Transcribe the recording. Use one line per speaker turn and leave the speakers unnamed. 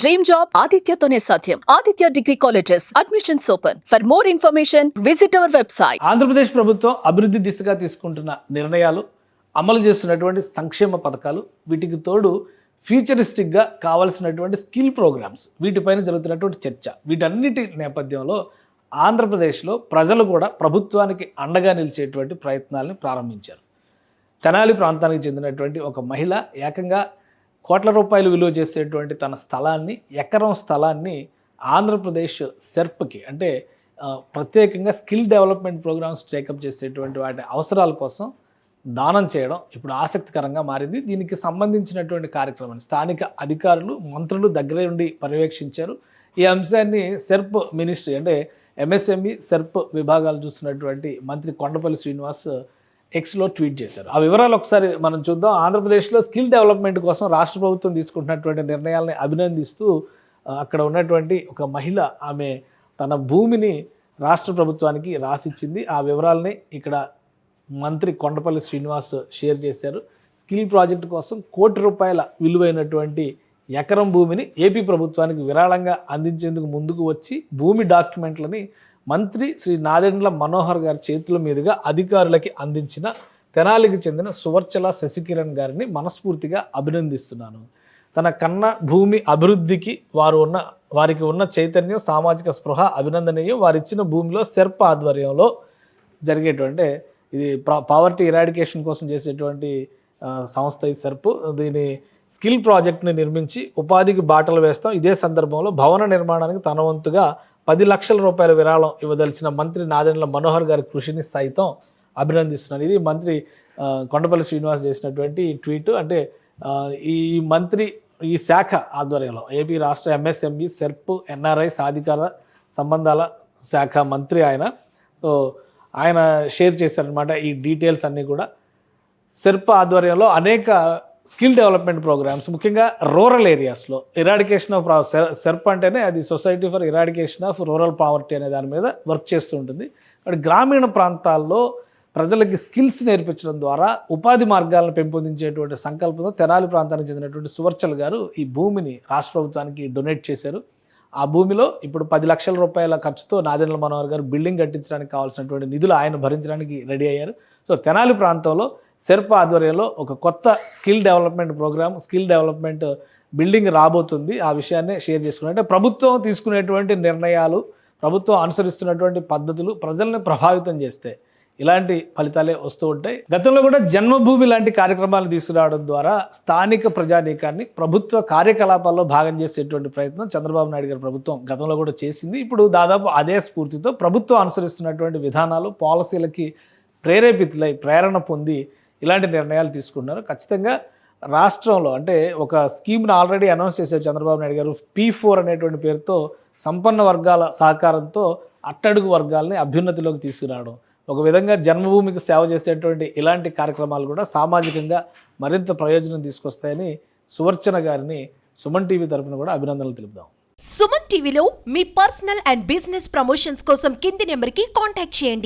Dream job ఆదిత్యతోనే సాధ్యం. Aditya degree colleges admissions open. For more information visit our website.
Andhra Pradesh ప్రభుత్వం అభివృద్ధి దిశగా తీసుకుంటున్న నిర్ణయాలు, అమలు చేస్తున్నటువంటి సంక్షేమ పథకాలు, వీటికి తోడు ఫ్యూచరిస్టిక్గా కావాల్సినటువంటి స్కిల్ ప్రోగ్రామ్స్, వీటిపైన జరుగుతున్నటువంటి చర్చ, వీటన్నిటి నేపథ్యంలో ఆంధ్రప్రదేశ్లో ప్రజలు కూడా ప్రభుత్వానికి అండగా నిలిచేటువంటి ప్రయత్నాలను ప్రారంభించారు. తెనాలి ప్రాంతానికి చెందినటువంటి ఒక మహిళ ఏకంగా కోట్ల రూపాయలు విలువ చేసేటువంటి తన స్థలాన్ని, ఎకరం స్థలాన్ని ఆంధ్రప్రదేశ్ సెర్ప్కి, అంటే ప్రత్యేకంగా స్కిల్ డెవలప్మెంట్ ప్రోగ్రామ్స్ టేకప్ చేసేటువంటి వాటి అవసరాల కోసం దానం చేయడం ఇప్పుడు ఆసక్తికరంగా మారింది. దీనికి సంబంధించినటువంటి కార్యక్రమాన్ని స్థానిక అధికారులు, మంత్రులు దగ్గర ఉండి పర్యవేక్షించారు. ఈ అంశాన్ని సెర్ప్ మినిస్ట్రీ, అంటే ఎంఎస్ఎంఈ సెర్ప్ విభాగాలు చూస్తున్నటువంటి మంత్రి కొండపల్లి శ్రీనివాస్ ఎక్స్లో ట్వీట్ చేశారు. ఆ వివరాలు ఒకసారి మనం చూద్దాం. ఆంధ్రప్రదేశ్లో స్కిల్ డెవలప్మెంట్ కోసం రాష్ట్ర ప్రభుత్వం తీసుకుంటున్నటువంటి నిర్ణయాలని అభినందిస్తూ అక్కడ ఉన్నటువంటి ఒక మహిళ, ఆమె తన భూమిని రాష్ట్ర ప్రభుత్వానికి రాసిచ్చింది. ఆ వివరాలని ఇక్కడ మంత్రి కొండపల్లి శ్రీనివాస్ షేర్ చేశారు. స్కిల్ ప్రాజెక్టు కోసం ₹1,00,00,000 విలువైనటువంటి ఎకరం భూమిని ఏపీ ప్రభుత్వానికి విరాళంగా అందించేందుకు ముందుకు వచ్చి భూమి డాక్యుమెంట్లని మంత్రి శ్రీ నాదెండ్ల మనోహర్ గారి చేతుల మీదుగా అధికారులకి అందించిన తెనాలికి చెందిన సువర్చల శశికిరణ్ గారిని మనస్ఫూర్తిగా అభినందిస్తున్నాను. తన కన్న భూమి అభివృద్ధికి వారికి ఉన్న చైతన్యం, సామాజిక స్పృహ అభినందనీయం. వారిచ్చిన భూమిలో సెర్ప్ ఆధ్వర్యంలో జరిగేటువంటి, ఇది పావర్టీ ఇరాడికేషన్ కోసం చేసేటువంటి సంస్థ ఈ సెర్ప్. దీని స్కిల్ ప్రాజెక్ట్ని నిర్మించి ఉపాధికి బాటలు వేస్తాం. ఇదే సందర్భంలో భవన నిర్మాణానికి తన వంతుగా ₹10,00,000 విరాళం ఇవ్వదలిచిన మంత్రి నాదెండ్ల మనోహర్ గారి కృషిని సైతం అభినందిస్తున్నారు. ఇది మంత్రి కొండపల్లి శ్రీనివాస్ చేసినటువంటి ట్వీట్. అంటే ఈ శాఖ ఆధ్వర్యంలో ఏపీ రాష్ట్ర ఎంఎస్ఎంఈ సెర్ప్ ఎన్ఆర్ఐ సాధికార సంబంధాల శాఖ మంత్రి ఆయన షేర్ చేశారనమాట ఈ డీటెయిల్స్ అన్నీ కూడా. సెర్ప్ ఆధ్వర్యంలో అనేక స్కిల్ డెవలప్మెంట్ ప్రోగ్రామ్స్, ముఖ్యంగా రూరల్ ఏరియాస్లో ఇరాడికేషన్ ఆఫ్ సెర్ప్ అంటేనే అది society for eradication of rural poverty అనే దాని మీద వర్క్ చేస్తూ ఉంటుంది. కాబట్టి గ్రామీణ ప్రాంతాల్లో ప్రజలకి స్కిల్స్ నేర్పించడం ద్వారా ఉపాధి మార్గాలను పెంపొందించేటువంటి సంకల్పంతో తెనాలి ప్రాంతానికి చెందినటువంటి సువర్చల్ గారు ఈ భూమిని రాష్ట్ర ప్రభుత్వానికి డొనేట్ చేశారు. ఆ భూమిలో ఇప్పుడు ₹10,00,000 ఖర్చుతో నాదెండ్ల మనోహర్ గారు బిల్డింగ్ కట్టించడానికి కావాల్సినటువంటి నిధులు ఆయన భరించడానికి రెడీ అయ్యారు. సో తెనాలి ప్రాంతంలో సెర్ప్ ఆధ్వర్యంలో ఒక కొత్త skill development program, skill development building రాబోతుంది. ఆ విషయాన్ని షేర్ చేసుకున్నారు. అంటే ప్రభుత్వం తీసుకునేటువంటి నిర్ణయాలు, ప్రభుత్వం అనుసరిస్తున్నటువంటి పద్ధతులు ప్రజల్ని ప్రభావితం చేస్తే ఇలాంటి ఫలితాలే వస్తూ ఉంటాయి. గతంలో కూడా జన్మభూమి లాంటి కార్యక్రమాలు తీసుకురావడం ద్వారా స్థానిక ప్రజానీకాన్ని ప్రభుత్వ కార్యకలాపాల్లో భాగం చేసేటువంటి ప్రయత్నం చంద్రబాబు నాయుడు గారి ప్రభుత్వం గతంలో కూడా చేసింది. ఇప్పుడు దాదాపు అదే స్ఫూర్తితో ప్రభుత్వం అనుసరిస్తున్నటువంటి విధానాలు, పాలసీలకి ప్రేరణ పొంది ఇలాంటి నిర్ణయాలు తీసుకున్నారు. ఖచ్చితంగా రాష్ట్రంలో, అంటే ఒక స్కీమ్ని ఆల్రెడీ అనౌన్స్ చేశారు చంద్రబాబు నాయుడు గారు. P4 అనేటువంటి పేరుతో సంపన్న వర్గాల సహకారంతో అట్టడుగు వర్గాల్ని అభ్యున్నతిలోకి తీసుకురావడం, ఒక విధంగా జన్మభూమికి సేవ చేసేటువంటి ఇలాంటి కార్యక్రమాలు కూడా సామాజికంగా మరింత ప్రయోజనం తీసుకొస్తాయని సువర్చన గారిని సుమన్ టీవీ తరఫున కూడా అభినందనలు తెలుపుదాం.
సుమన్ టీవీలో మీ పర్సనల్ అండ్ బిజినెస్ ప్రమోషన్స్ కోసం కింది నెంబర్కి కాంటాక్ట్ చేయండి.